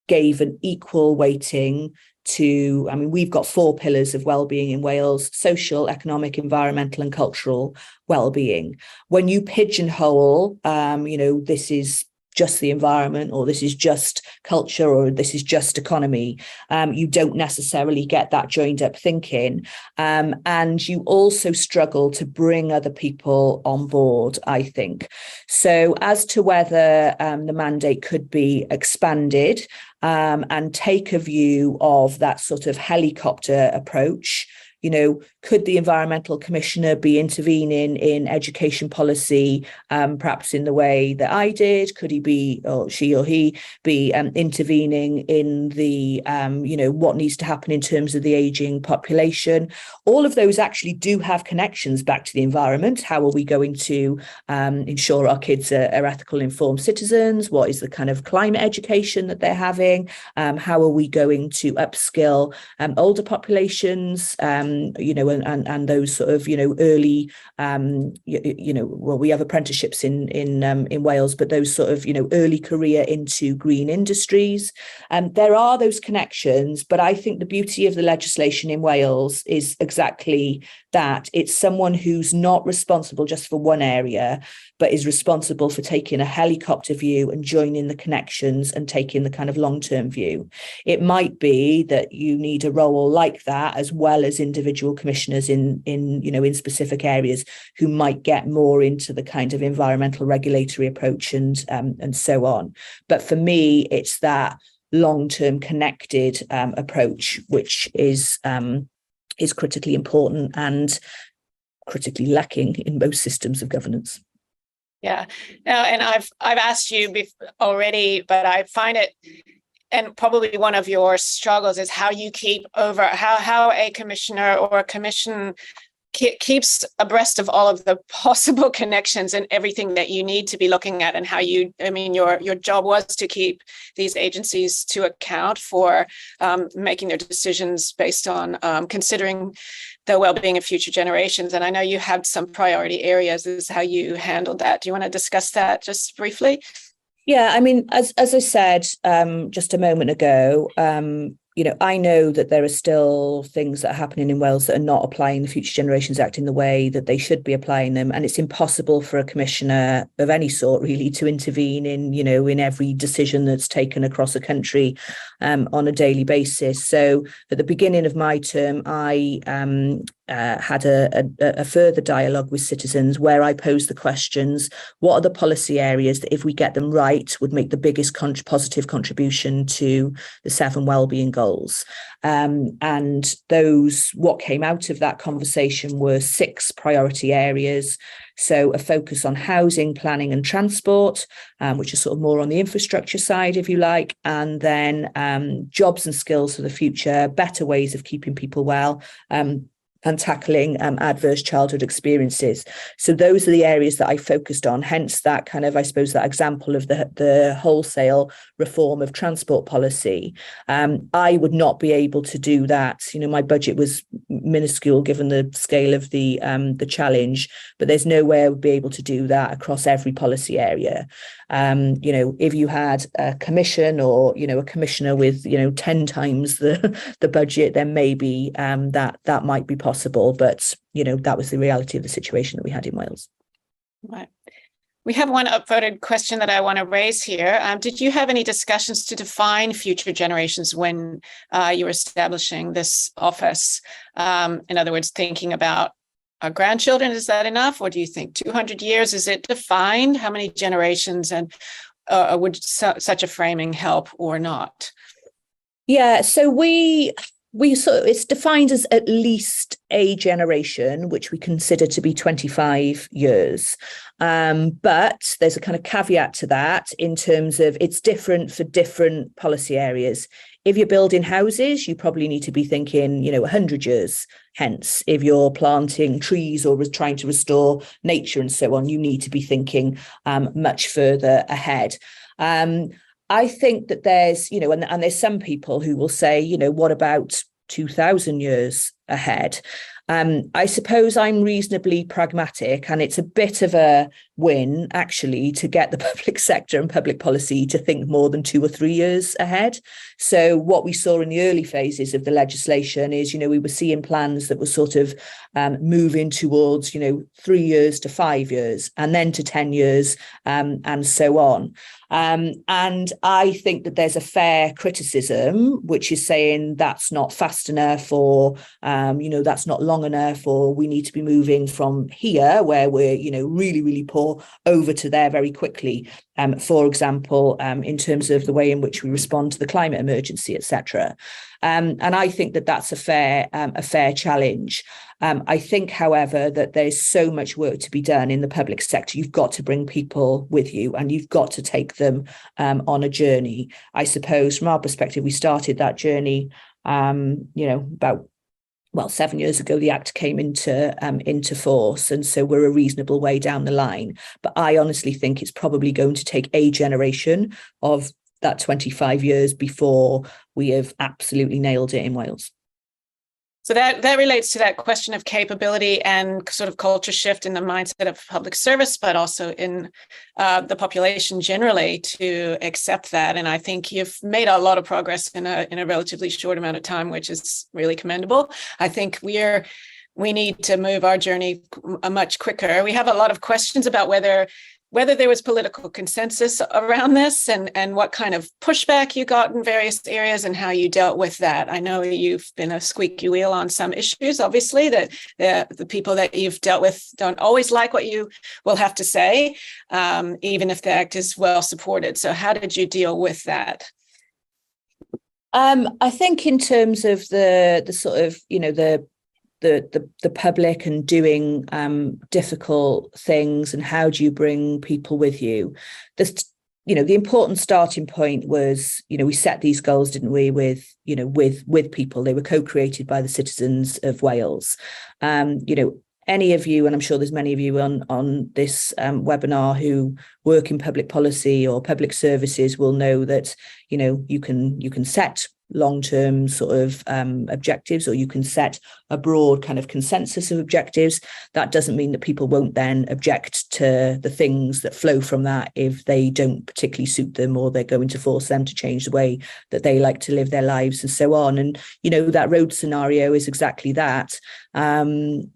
gave an equal weighting to, we've got 4 pillars of wellbeing in Wales: social, economic, environmental and cultural wellbeing. When you pigeonhole, this is just the environment, or this is just culture, or this is just economy, you don't necessarily get that joined up thinking. And you also struggle to bring other people on board, I think. So as to whether the mandate could be expanded and take a view of that sort of helicopter approach, could the Environmental Commissioner be intervening in education policy, perhaps in the way that I did? Could he be, or she or he be intervening in the, what needs to happen in terms of the ageing population? All of those actually do have connections back to the environment. How are we going to ensure our kids are ethical, informed citizens? What is the kind of climate education that they're having? How are we going to upskill older populations? And those sort of, early, we have apprenticeships in Wales, but those sort of, early career into green industries. There are those connections, but I think the beauty of the legislation in Wales is exactly that. It's someone who's not responsible just for one area, but is responsible for taking a helicopter view and joining the connections and taking the kind of long-term view. It might be that you need a role like that, as well as individual commissioners in specific areas who might get more into the kind of environmental regulatory approach and so on. But for me, it's that long-term connected approach which is critically important and critically lacking in most systems of governance. Yeah, and I've asked you already, but I find it, and probably one of your struggles is how you keep over how a commissioner or a commission keeps abreast of all of the possible connections and everything that you need to be looking at, and how your job was to keep these agencies to account for making their decisions based on considering the well-being of future generations. And I know you have some priority areas as how you handled that. Do you want to discuss that just briefly? Yeah, as I said just a moment ago, I know that there are still things that are happening in Wales that are not applying the Future Generations Act in the way that they should be applying them. And it's impossible for a commissioner of any sort really to intervene in every decision that's taken across a country on a daily basis. So at the beginning of my term, I had a further dialogue with citizens where I posed the questions: what are the policy areas that, if we get them right, would make the biggest positive contribution to the 7 wellbeing goals? And what came out of that conversation were 6 priority areas. So a focus on housing, planning and transport, which is sort of more on the infrastructure side, if you like, and then jobs and skills for the future, better ways of keeping people well, and tackling adverse childhood experiences. So those are the areas that I focused on, hence that kind of, I suppose, that example of the wholesale reform of transport policy. I would not be able to do that. My budget was minuscule given the scale of the challenge, but there's no way I would be able to do that across every policy area. If you had a commission or, a commissioner with, 10 times the budget, then maybe that might be possible. But, that was the reality of the situation that we had in Wales. Right. We have one upvoted question that I want to raise here. Did you have any discussions to define future generations when you were establishing this office? In other words, thinking about our grandchildren, is that enough? Or do you think 200 years, is it defined? How many generations, and would such a framing help or not? Yeah, so we It's defined as at least a generation, which we consider to be 25 years. But there's a kind of caveat to that in terms of it's different for different policy areas. If you're building houses, you probably need to be thinking, 100 years hence. If you're planting trees or trying to restore nature and so on, you need to be thinking much further ahead. I think that there's, and there's some people who will say, what about 2000 years ahead? I suppose I'm reasonably pragmatic, and it's a bit of a win, actually, to get the public sector and public policy to think more than 2 or 3 years ahead. So what we saw in the early phases of the legislation is, we were seeing plans that were sort of moving towards, 3 years to 5 years and then to 10 years and so on. And I think that there's a fair criticism, which is saying that's not fast enough, or, that's not long enough, or we need to be moving from here where we're, really, really poor over to there very quickly. For example, in terms of the way in which we respond to the climate emergency, etc. And I think that that's a fair challenge. I think, however, that there's so much work to be done in the public sector. You've got to bring people with you, and you've got to take them on a journey. I suppose from our perspective, we started that journey, about 7 years ago. The Act came into force, and so we're a reasonable way down the line. But I honestly think it's probably going to take a generation of that 25 years before we have absolutely nailed it in Wales. So that relates to that question of capability and sort of culture shift in the mindset of public service, but also in the population generally to accept that. And I think you've made a lot of progress in a relatively short amount of time, which is really commendable. I think we need to move our journey much quicker. We have a lot of questions about whether there was political consensus around this and what kind of pushback you got in various areas and how you dealt with that. I know you've been a squeaky wheel on some issues, obviously, that the people that you've dealt with don't always like what you will have to say, even if the Act is well supported. So how did you deal with that? I think in terms of the sort of, the public and doing difficult things, and how do you bring people with you? The important starting point was, we set these goals, didn't we, with people. They were co-created by the citizens of Wales. Any of you, and I'm sure there's many of you on this webinar who work in public policy or public services, will know that, you can set long-term sort of objectives, or you can set a broad kind of consensus of objectives. That doesn't mean that people won't then object to the things that flow from that if they don't particularly suit them, or they're going to force them to change the way that they like to live their lives and so on. And, that road scenario is exactly that. Particularly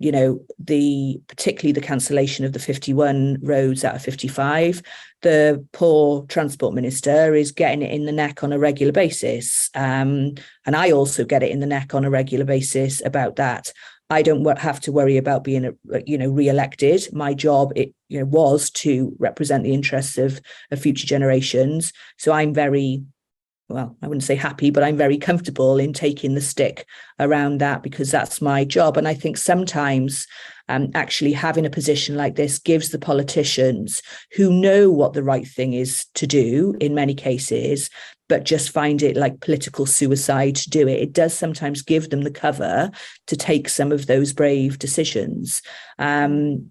the cancellation of the 51 roads out of 55, the poor transport minister is getting it in the neck on a regular basis. And I also get it in the neck on a regular basis about that. I don't have to worry about being, re-elected. My job, was to represent the interests of future generations. So I'm very, I wouldn't say happy, but I'm very comfortable in taking the stick around that, because that's my job. And I think sometimes actually having a position like this gives the politicians, who know what the right thing is to do in many cases, but just find it like political suicide to do it. It does sometimes give them the cover to take some of those brave decisions,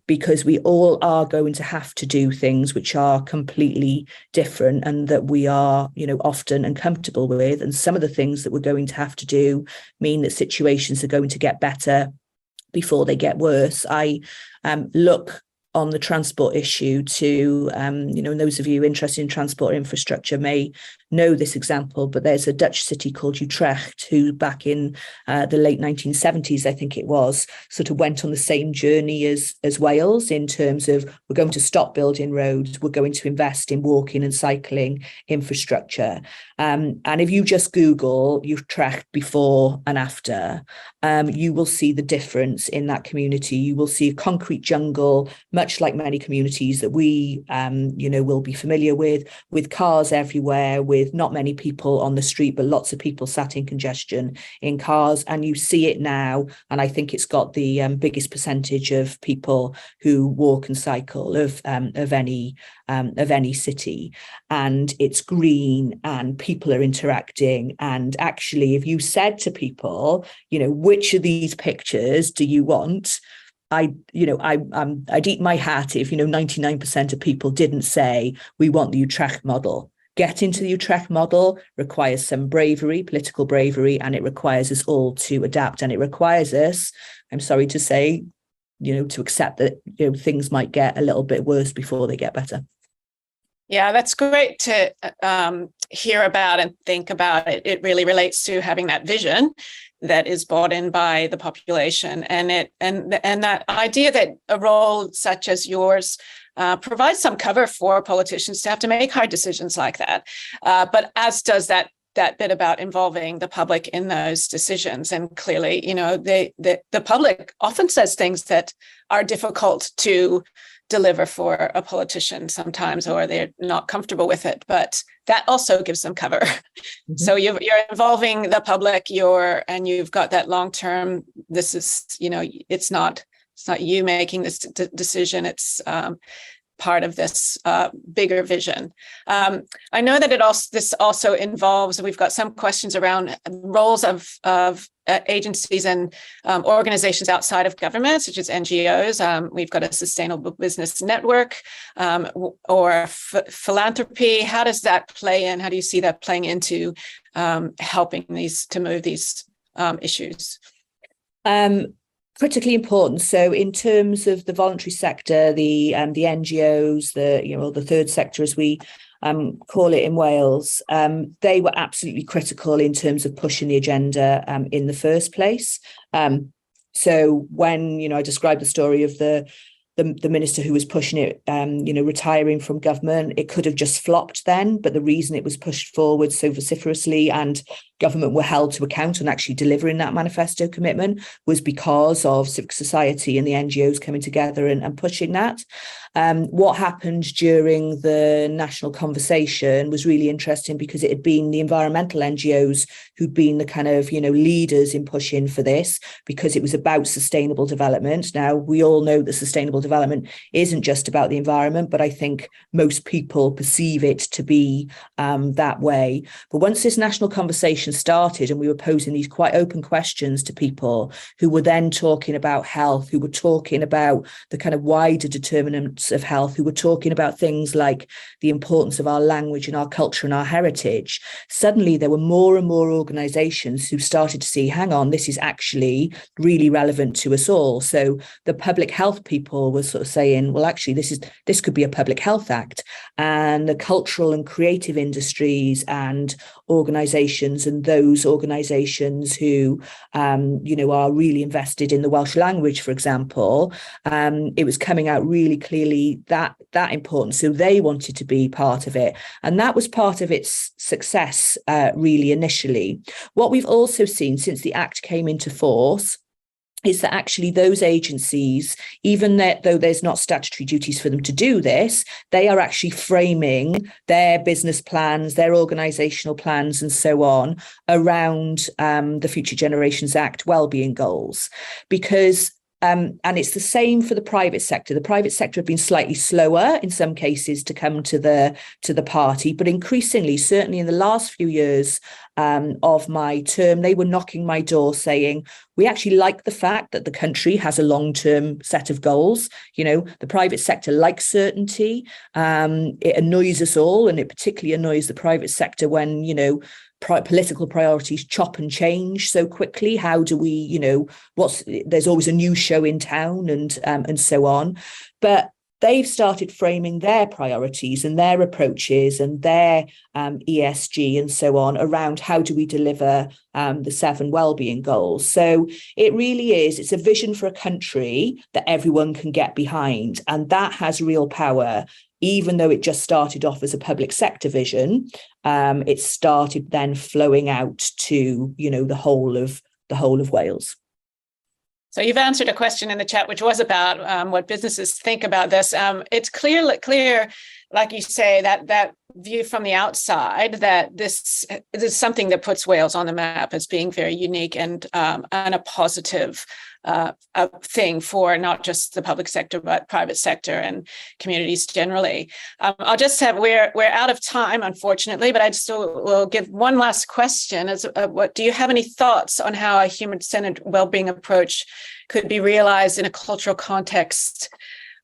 because we all are going to have to do things which are completely different and that we are, often uncomfortable with. And some of the things that we're going to have to do mean that situations are going to get better before they get worse. I look on the transport issue to, and those of you interested in transport infrastructure may know this example, but there's a Dutch city called Utrecht who back in the late 1970s, I think it was, sort of went on the same journey as Wales in terms of, we're going to stop building roads, we're going to invest in walking and cycling infrastructure. And if you just Google Utrecht before and after, you will see the difference in that community. You will see a concrete jungle, much like many communities that we, will be familiar with cars everywhere, with with not many people on the street, but lots of people sat in congestion in cars. And you see it now. And I think it's got the biggest percentage of people who walk and cycle of any city. And it's green and people are interacting. And actually, if you said to people, which of these pictures do you want? I'd eat my hat if 99% of people didn't say we want the Utrecht model. Getting to the Utrecht model requires some bravery, political bravery, and it requires us all to adapt. And it requires us, I'm sorry to say, to accept that things might get a little bit worse before they get better. Yeah, that's great to hear about and think about. It really relates to having that vision that is bought in by the population, and that idea that a role such as yours provides some cover for politicians to have to make hard decisions like that. But as does that bit about involving the public in those decisions. And clearly, the public often says things that are difficult to deliver for a politician sometimes, or they're not comfortable with it, but that also gives them cover. Mm-hmm. So you're involving the public, and you've got that long-term, this is, it's not you making this decision, it's part of this bigger vision. I know that this also involves, we've got some questions around roles of agencies and organizations outside of government, such as NGOs. We've got a sustainable business network or philanthropy. How does that play in? How do you see that playing into helping to move these issues? Critically important. So in terms of the voluntary sector, the NGOs, the third sector as we call it in Wales, they were absolutely critical in terms of pushing the agenda in the first place. So when I described the story of the minister who was pushing it, retiring from government, it could have just flopped then. But the reason it was pushed forward so vociferously and government were held to account on actually delivering that manifesto commitment was because of civic society and the NGOs coming together and pushing that. What happened during the national conversation was really interesting because it had been the environmental NGOs who'd been the kind of, leaders in pushing for this, because it was about sustainable development. Now, we all know that sustainable development isn't just about the environment, but I think most people perceive it to be that way. But once this national conversation started and we were posing these quite open questions to people who were then talking about health, who were talking about the kind of wider determinants of health, who were talking about things like the importance of our language and our culture and our heritage, suddenly there were more and more organizations who started to see, hang on, this is actually really relevant to us all. So the public health people were sort of saying, well, actually, this could be a public health act. And the cultural and creative industries and organizations, and those organizations who are really invested in the Welsh language, for example, it was coming out really clearly that important. So they wanted to be part of it, and that was part of its success really initially. What we've also seen since the Act came into force is that actually those agencies, even though there's not statutory duties for them to do this, they are actually framing their business plans, their organisational plans and so on around the Future Generations Act wellbeing goals. Because and it's the same for the private sector. The private sector have been slightly slower in some cases to come to the party, but increasingly, certainly in the last few years of my term, they were knocking my door saying, we actually like the fact that the country has a long-term set of goals. The private sector likes certainty. It annoys us all, and it particularly annoys the private sector when, political priorities chop and change so quickly. How do we, there's always a new show in town and so on. But they've started framing their priorities and their approaches and their ESG and so on around how do we deliver the 7 wellbeing goals. So it really is, it's a vision for a country that everyone can get behind. And that has real power. Even though it just started off as a public sector vision, it started then flowing out to, the whole of Wales. So you've answered a question in the chat, which was about what businesses think about this. It's clear, like you say, that view from the outside that this is something that puts Wales on the map as being very unique and a positive thing for not just the public sector, but private sector and communities generally. I'll just have, we're out of time, unfortunately, but I just will give one last question. What do you have any thoughts on how a human-centered wellbeing approach could be realized in a cultural context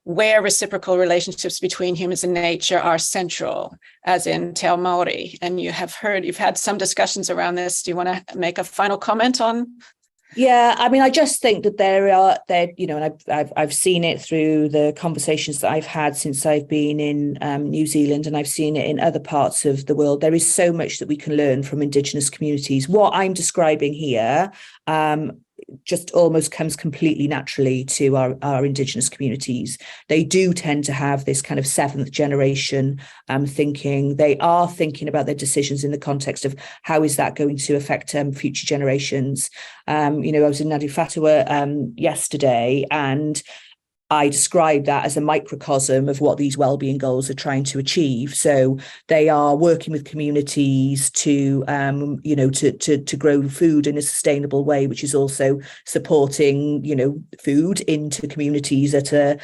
where reciprocal relationships between humans and nature are central, as in Te Ao Māori? And you've had some discussions around this. Do you want to make a final comment on? Yeah, I mean, I just think that and I've seen it through the conversations that I've had since I've been in New Zealand, and I've seen it in other parts of the world. There is so much that we can learn from Indigenous communities. What I'm describing here just almost comes completely naturally to our Indigenous communities. They do tend to have this kind of seventh generation thinking. They are thinking about their decisions in the context of how is that going to affect future generations. I was in Ngāti Whātua yesterday, and I describe that as a microcosm of what these wellbeing goals are trying to achieve. So they are working with communities to grow food in a sustainable way, which is also supporting, food into communities at a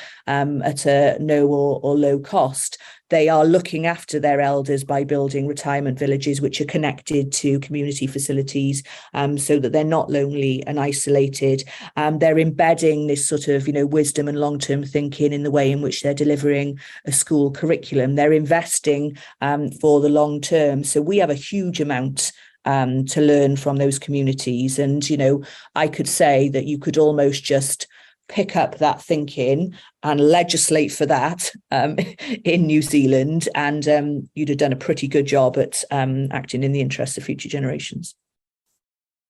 no or low cost. They are looking after their elders by building retirement villages, which are connected to community facilities, so that they're not lonely and isolated. They're embedding this sort of, wisdom and long-term thinking in the way in which they're delivering a school curriculum. They're investing for the long term. So we have a huge amount to learn from those communities. And, I could say that you could almost just pick up that thinking and legislate for that in New Zealand, and you'd have done a pretty good job at acting in the interests of future generations.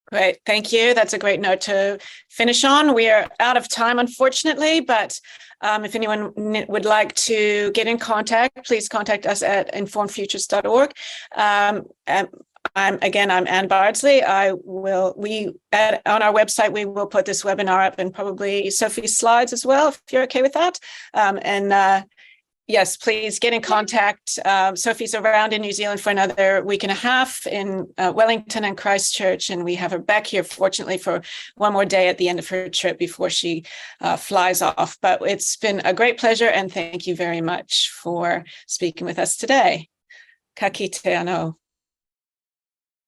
Great, thank you. That's a great note to finish on. We are out of time, unfortunately, but if anyone would like to get in contact, please contact us at informedfutures.org. I'm Anne Bardsley. On our website, we will put this webinar up and probably Sophie's slides as well, if you're okay with that. Yes, please get in contact. Sophie's around in New Zealand for another week and a half in Wellington and Christchurch, and we have her back here, fortunately, for one more day at the end of her trip before she flies off. But it's been a great pleasure, and thank you very much for speaking with us today. Ka kite anō.